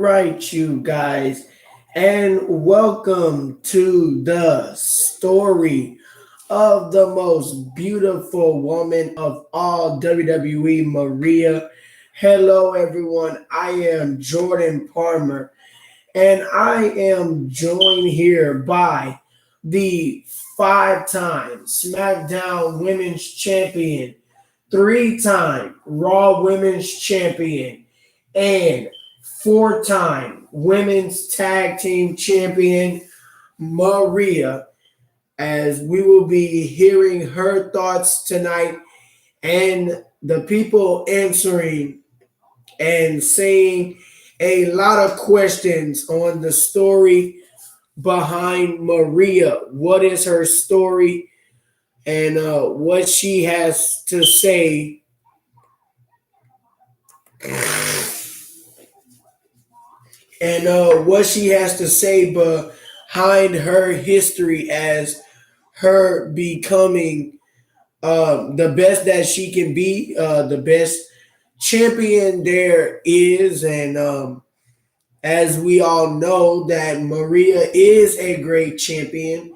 right, you guys, and welcome to the story of the most beautiful woman of all WWE, Maria. Hello, everyone. I am Jordan Palmer, and I am joined here by the five-time SmackDown Women's Champion, three-time Raw Women's Champion, and four-time Women's Tag Team Champion, Maria, as we will be hearing her thoughts tonight and the people answering and saying a lot of questions on the story behind Maria. What is her story and what she has to say and what she has to say behind her history as her becoming the best that she can be, the best champion there is, and as we all know, that Maria is a great champion.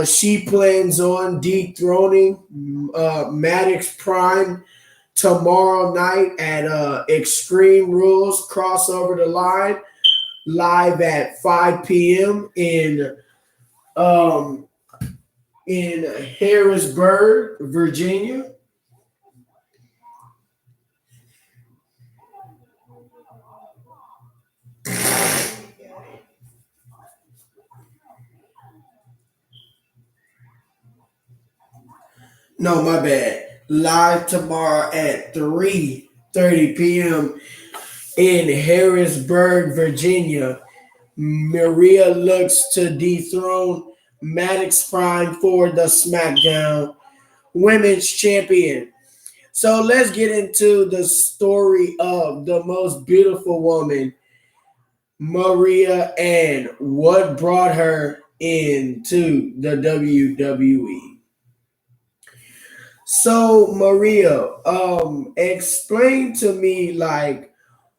She plans on dethroning Maddox Prime tomorrow night at Extreme Rules Crossover the Line, live at 5 p.m. Um, in Harrisburg, Virginia. No, my bad. Live tomorrow at 3:30 p.m. in Harrisburg, Virginia. Maria looks to dethrone Maddox Prime for the SmackDown Women's Champion. So let's get into the story of the most beautiful woman, Maria, and what brought her into the WWE. So Maria, explain to me like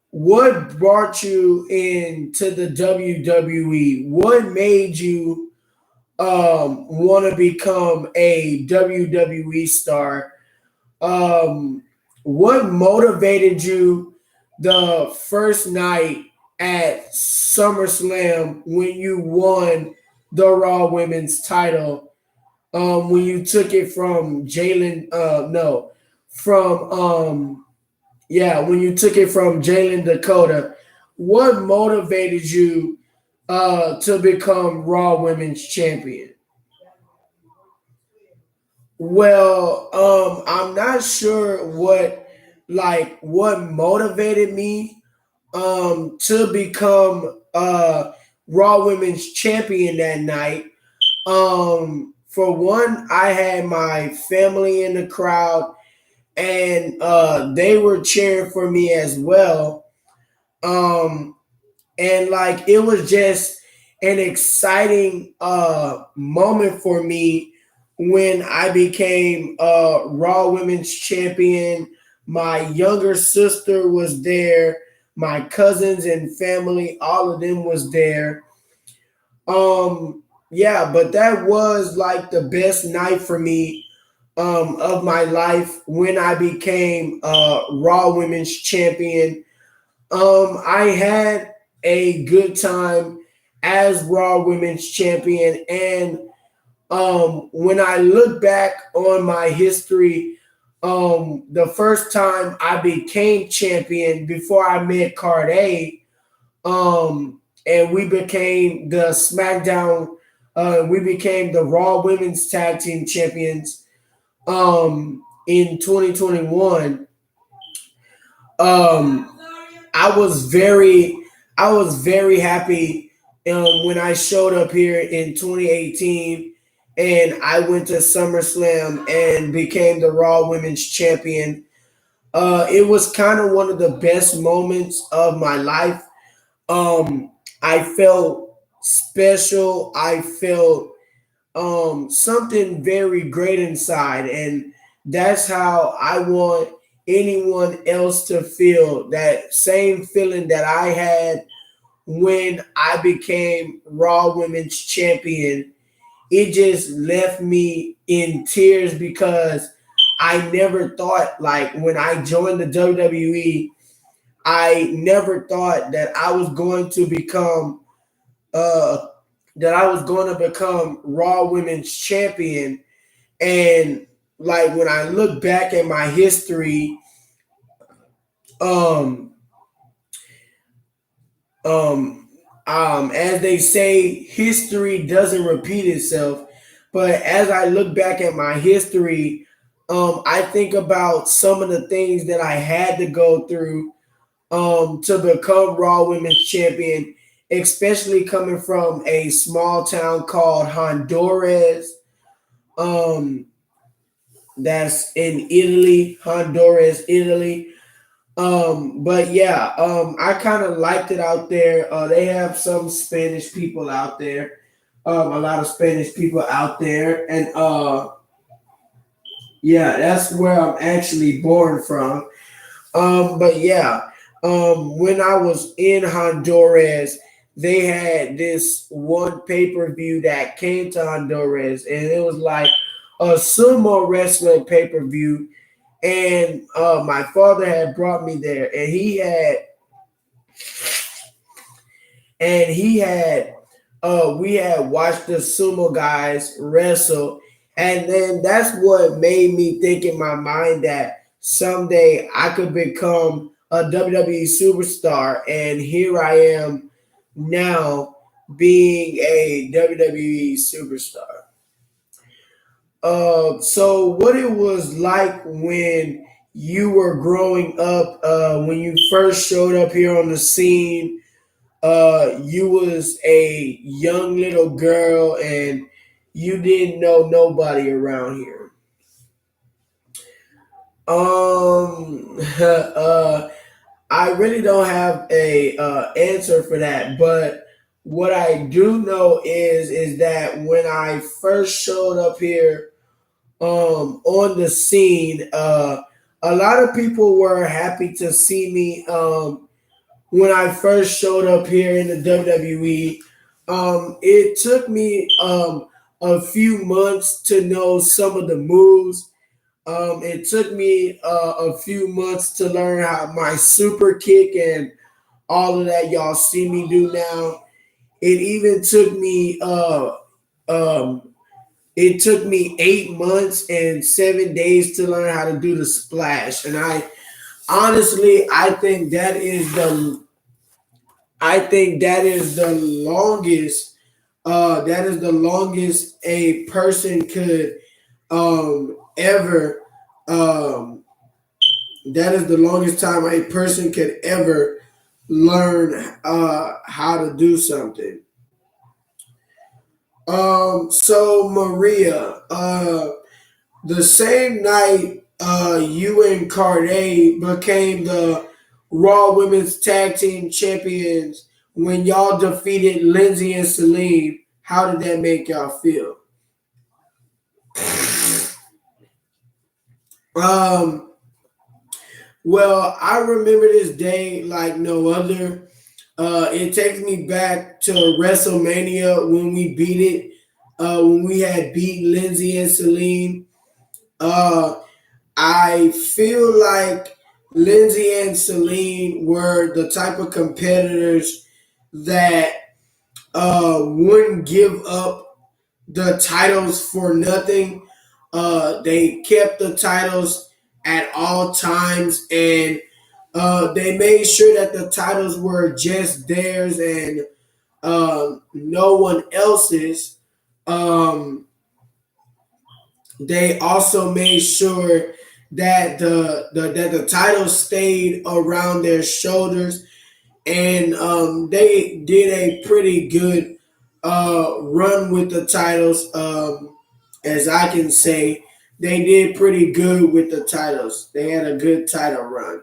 what brought you into the WWE? What made you want to become a WWE star? Um, what motivated you the first night at SummerSlam when you won the Raw Women's title? When you took it from Jalen, no, from yeah, when you took it from Jalen Dakota, what motivated you to become Raw Women's Champion? Well, I'm not sure what motivated me to become Raw Women's Champion that night. For one, I had my family in the crowd and they were cheering for me as well. Um, and like it was just an exciting moment for me when I became Raw Women's Champion. My younger sister was there, my cousins and family, all of them was there. Yeah, but that was like the best night for me of my life when I became Raw Women's Champion. I had a good time as Raw Women's Champion, and when I look back on my history, the first time I became champion before I met Card and we became the SmackDown, we became the Raw Women's Tag Team Champions in 2021. Um, I was very I was very happy when I showed up here in 2018 and I went to SummerSlam and became the Raw Women's Champion. It was kind of one of the best moments of my life. I felt special. I felt something very great inside, and that's how I want anyone else to feel that same feeling that I had when I became Raw Women's Champion. It just left me in tears because I never thought, like, when I joined the WWE, I never thought that I was going to become uh Raw Women's Champion. And like when I look back at my history, um um as they say, history doesn't repeat itself. But as I look back at my history, I think about some of the things that I had to go through to become Raw Women's Champion, especially coming from a small town called Honduras. Um, that's in Italy, Honduras, Italy. But yeah, I kind of liked it out there. They have some Spanish people out there, a lot of Spanish people out there, and yeah, that's where I'm actually born from. But yeah, when I was in Honduras, they had this one pay per view that came to Honduras, and it was like a sumo wrestling pay per view. And my father had brought me there, and he had we had watched the sumo guys wrestle, and then that's what made me think in my mind that someday I could become a WWE superstar. And here I am now, being a WWE superstar. So what it was like when you were growing up, when you first showed up here on the scene, you was a young little girl and you didn't know nobody around here. Uh, I really don't have a answer for that, but what I do know is that when I first showed up here on the scene, a lot of people were happy to see me when I first showed up here in the WWE. It took me a few months to know some of the moves. It took me a few months to learn how my super kick and all of that y'all see me do now. It even took me um, it took me 8 months and 7 days to learn how to do the splash. And I honestly, I think that is the longest. That is the longest a person could ever. Um, that is the longest time a person could ever learn how to do something. So Maria, the same night you and Carday became the Raw Women's Tag Team Champions when y'all defeated Lindsay and Celine. How did that make y'all feel? Um, well, I remember this day like no other. It takes me back to WrestleMania when we beat it, when we had beat Lindsay and Celine. Uh, I feel like Lindsay and Celine were the type of competitors that wouldn't give up the titles for nothing. They kept the titles at all times, and they made sure that the titles were just theirs and no one else's. Um, they also made sure that the title stayed around their shoulders, and they did a pretty good run with the titles. As I can say, they did pretty good with the titles. They had a good title run.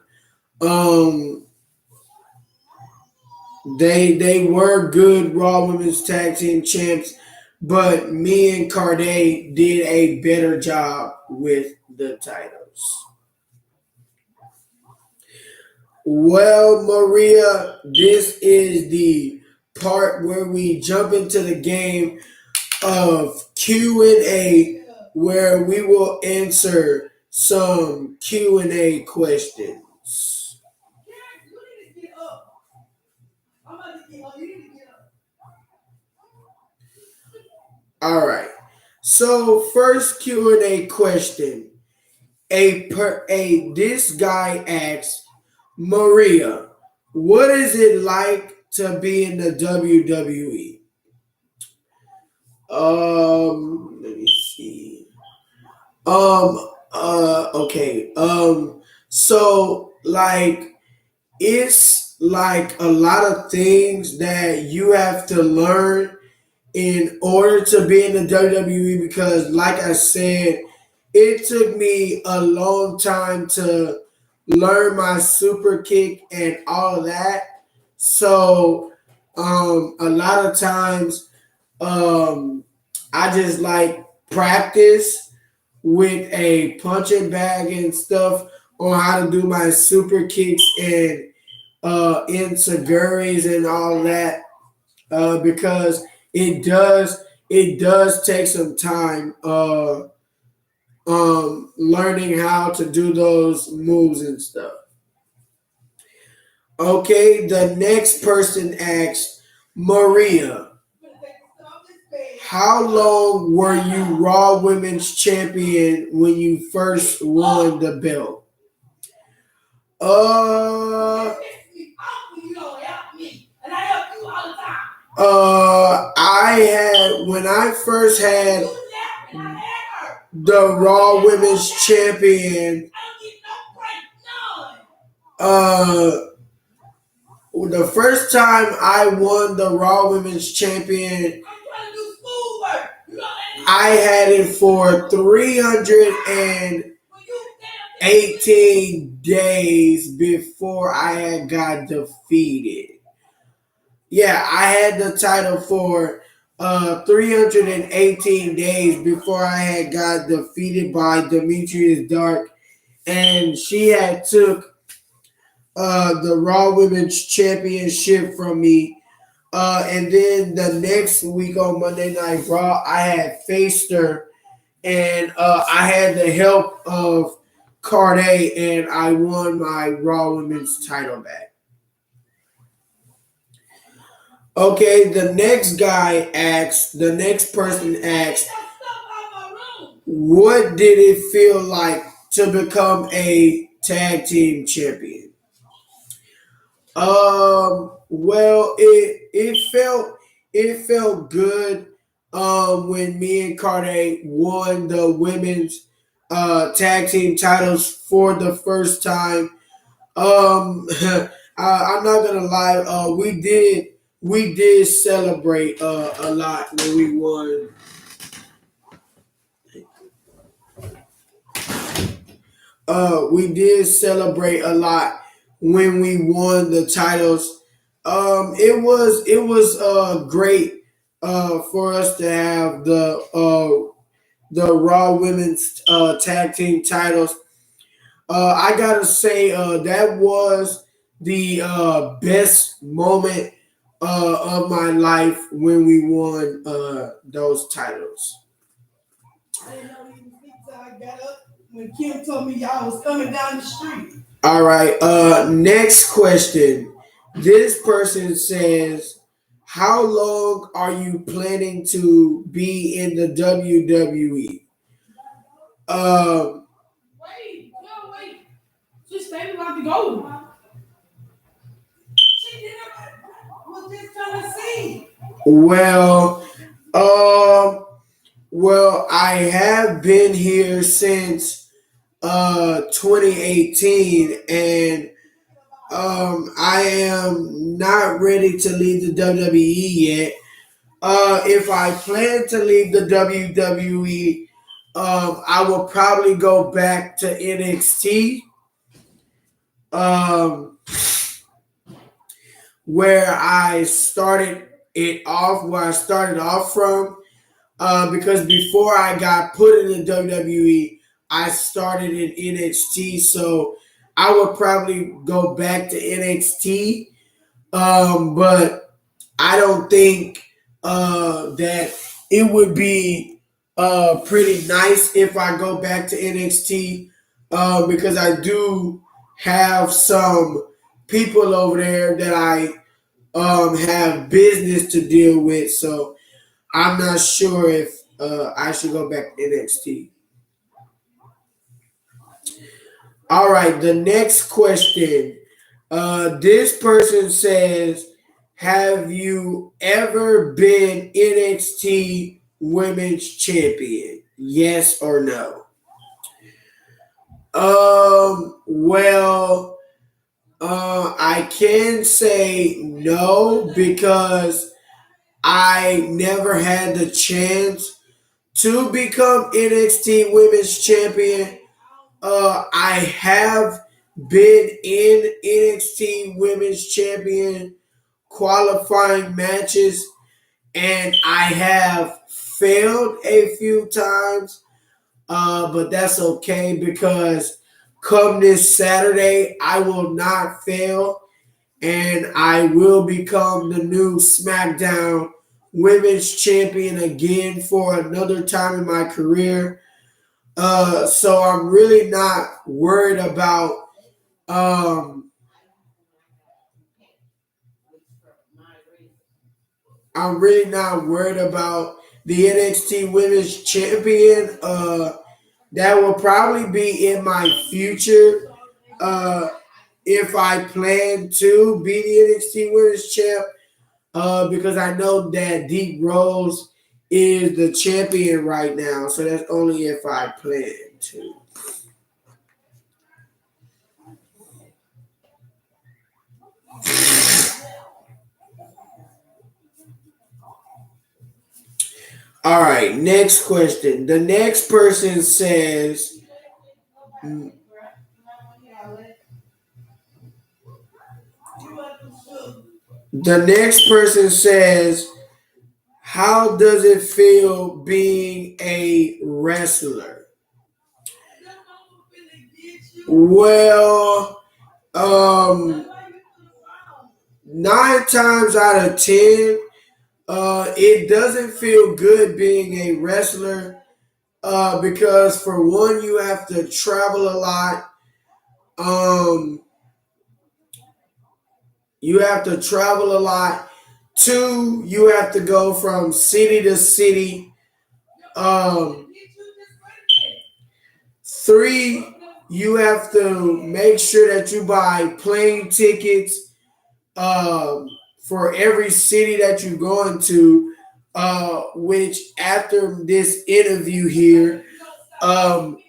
Um, they were good Raw Women's Tag Team champs, but me and Carday did a better job with the titles. Well, Maria, this is the part where we jump into the game of Q&A, where we will answer some Q&A questions. All right. So first Q&A question. This guy asks, Maria, what is it like to be in the WWE? Let me see. Okay. So like it's like a lot of things that you have to learn in order to be in the WWE because, like I said, it took me a long time to learn my super kick and all of that. So, a lot of times, um, I just like practice with a punching bag and stuff on how to do my super kicks and insecurities and all that because it does take some time learning how to do those moves and stuff. Okay, the next person asks, Maria, how long were you Raw Women's Champion when you first won the belt? Uh, I had when I first had the Raw Women's Champion. Uh, the first time I won the Raw Women's Champion, I had it for 318 days before I had got defeated. Yeah, I had the title for 318 days before I had got defeated by Demetrius Dark, and she had took the Raw Women's Championship from me. And then the next week on Monday Night Raw, I had faced her, and I had the help of Carday, and I won my Raw Women's title back. Okay, the next person asks, what did it feel like to become a tag team champion? Well, it felt good when me and Carday won the women's tag team titles for the first time. I'm not gonna lie, we did celebrate a lot when we won. We did celebrate a lot when we won the titles. It was great for us to have the Raw Women's Tag Team titles. I gotta say that was the best moment of my life when we won those titles. I didn't know he was until I got up when Kim told me y'all was coming down the street. All right. Next question. This person says, "How long are you planning to be in the WWE?" Um. Wait, no, wait. Just maybe about to go. She did it. Was just trying to see. Um. Well, I have been here since 2018, and I am not ready to leave the WWE yet. If I plan to leave the WWE, I will probably go back to NXT, um, where I started off from. Because before I got put in the WWE, I started in NXT, so I would probably go back to NXT. But I don't think that it would be pretty nice if I go back to NXT because I do have some people over there that I have business to deal with. So I'm not sure if I should go back to NXT. All right, the next question. This person says, have you ever been NXT Women's Champion? Yes or no? Well, I can say no because I never had the chance to become NXT Women's Champion. I have been in NXT Women's Champion qualifying matches, and I have failed a few times, but that's okay because come this Saturday, I will not fail, and I will become the new SmackDown Women's Champion again for another time in my career. So I'm really not worried about um, I'm really not worried about the NXT Women's Champion. That will probably be in my future. Uh, if I plan to be the NXT Women's Champ, because I know that Deep Rose is the champion right now. So that's only if I plan to. All right, next question. The next person says, how does it feel being a wrestler? Well, um, 9 times out of 10, it doesn't feel good being a wrestler because for one, you have to travel a lot. Um, you have to travel a lot. Two, you have to go from city to city. Um, Three, you have to make sure that you buy plane tickets for every city that you're going to. Which after this interview here, um,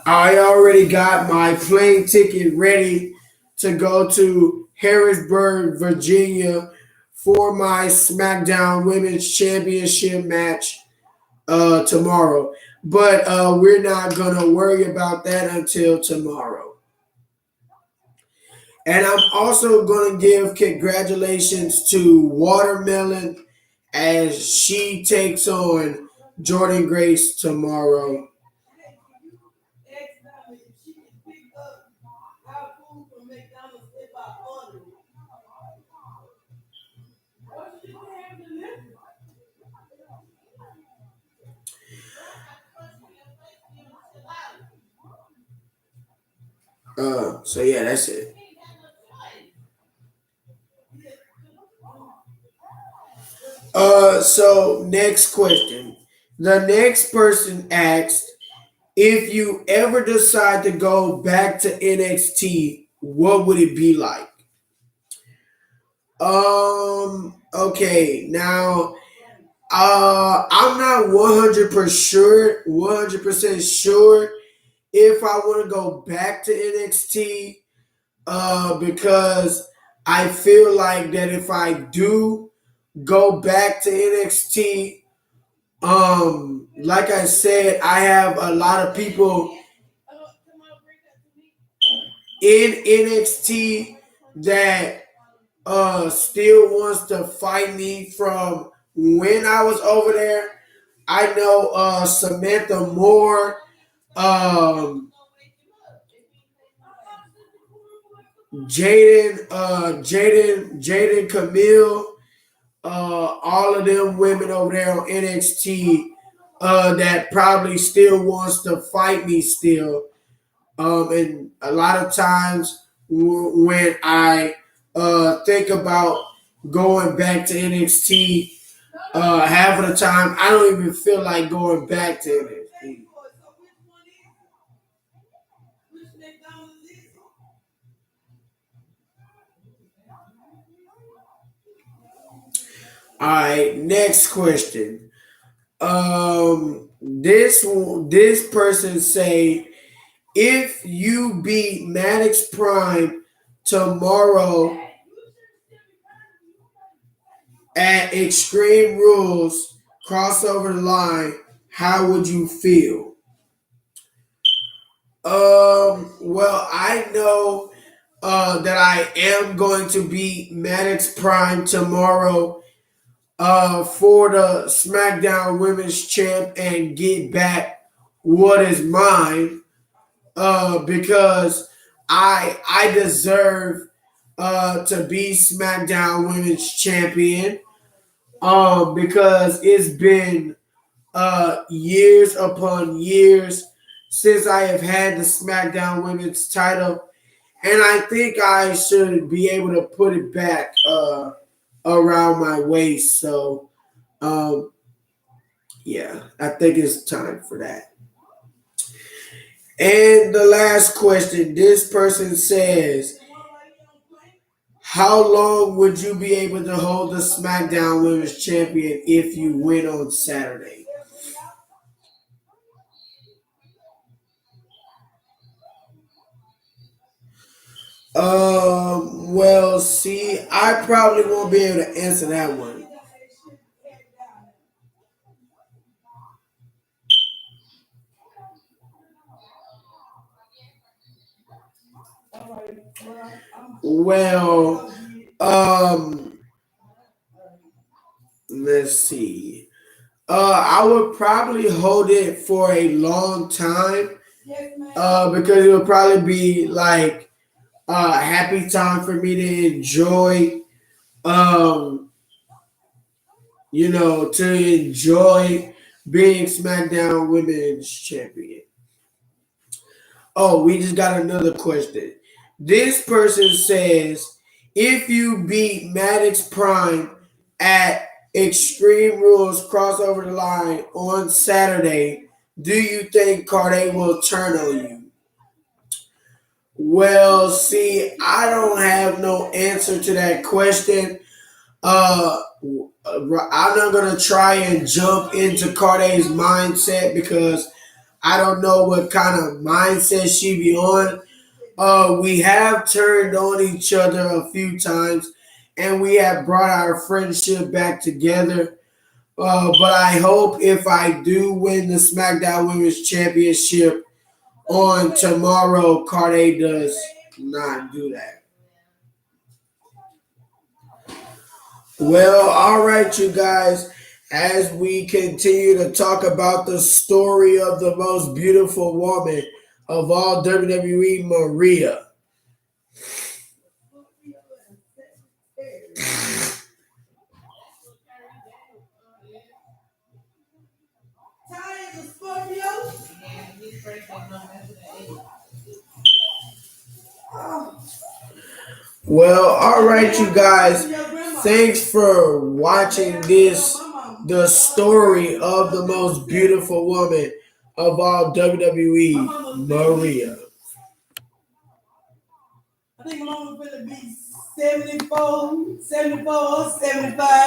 I already got my plane ticket ready to go to Harrisburg, Virginia for my SmackDown Women's Championship match tomorrow. But we're not going to worry about that until tomorrow. And I'm also going to give congratulations to Watermelon as she takes on Jordan Grace tomorrow. So yeah, that's it. So next question. The next person asked, if you ever decide to go back to NXT, what would it be like? Okay, now I'm not 100% sure if I want to go back to NXT because I feel like that if I do go back to NXT, like I said, I have a lot of people in NXT that still wants to fight me from when I was over there. I know Samantha Moore, um, Jaden Camille, all of them women over there on NXT, that probably still wants to fight me still. And a lot of times when I think about going back to NXT, half of the time I don't even feel like going back to NXT. All right, next question. This person say, if you beat Maddox Prime tomorrow at Extreme Rules, cross over the line, how would you feel? Well, I know that I am going to beat Maddox Prime tomorrow for the SmackDown Women's Champ and get back what is mine. Because I deserve to be SmackDown Women's Champion. Because it's been years upon years since I have had the SmackDown Women's title, and I think I should be able to put it back around my waist. So, um, yeah, I think it's time for that. And the last question, this person says, how long would you be able to hold the SmackDown Women's Champion if you win on Saturday? Well, see, I probably won't be able to answer that one. Well, um, let's see. I would probably hold it for a long time. Because it would probably be like a happy time for me to enjoy. Um, to enjoy being SmackDown Women's Champion. Oh, we just got another question. This person says, if you beat Maddox Prime at Extreme Rules crossover the line on Saturday, do you think Carday will turn on you? Well, see, I don't have no answer to that question. I'm not gonna try and jump into Carday's mindset because I don't know what kind of mindset she be on. We have turned on each other a few times, and we have brought our friendship back together. But I hope if I do win the SmackDown Women's Championship on tomorrow, Carday does not do that. Well, all right, you guys. As we continue to talk about the story of the most beautiful woman of all WWE, Maria. Well, all right, you guys. Thanks for watching the story of the most beautiful woman of all WWE, Maria. I think I'm going to be 74, 74, 75.